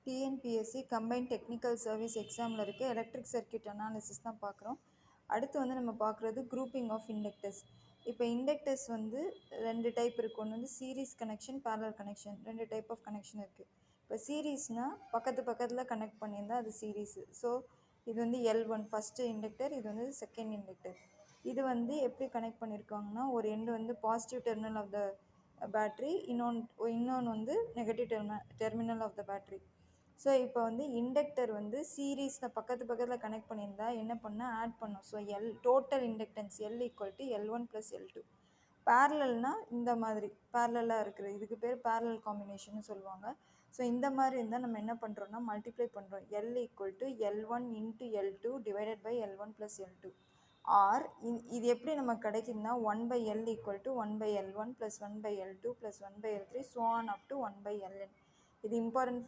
TNPSC combined technical service எக்ஸாமில் இருக்க electric circuit analysis தான் பார்க்குறோம். அடுத்து வந்து நம்ம பார்க்குறது குரூப்பிங் ஆஃப் இண்டக்டர்ஸ். இப்போ இண்டக்டர்ஸ் வந்து ரெண்டு டைப் இருக்குது. ஒன்று வந்து சீரீஸ் கனெக்ஷன், பேரலல் கனெக்ஷன், ரெண்டு டைப் ஆஃப் கனெக்ஷன் இருக்குது. இப்போ சீரீஸ்னால் பக்கத்தில் கனெக்ட் பண்ணியிருந்தால் அது சீரீஸு. ஸோ இது வந்து L1 ஃபஸ்ட்டு இண்டக்டர், இது வந்து செகண்ட் இண்டக்டர். இது வந்து எப்படி கனெக்ட் பண்ணியிருக்காங்கன்னா, ஒரு எண்டு வந்து positive terminal of the battery, இன்னொன்று வந்து negative terminal of the battery. So இப்போ வந்து இண்டக்டர் வந்து சீரீஸில் பக்கத்தில் கனெக்ட் பண்ணியிருந்தா என்ன பண்ணால் ஆட் பண்ணும். So total inductance L = L1 + L2. பேரலல்னால் இந்த மாதிரி பேரலாக இருக்குது, இதுக்கு பேர் பேரலல் காம்பினேஷன் சொல்லுவாங்க. ஸோ இந்த மாதிரி இருந்தால் நம்ம என்ன பண்ணுறோம்னா மல்டிப்ளை பண்ணுறோம். L = L1 × L2 / L1 + L2. R இது எப்படி நமக்கு கிடைக்குதுன்னா 1/L = 1/L1 + 1/L2 + 1/L3 so on up to 1/Ln. இது இம்பார்ட்டன்ட்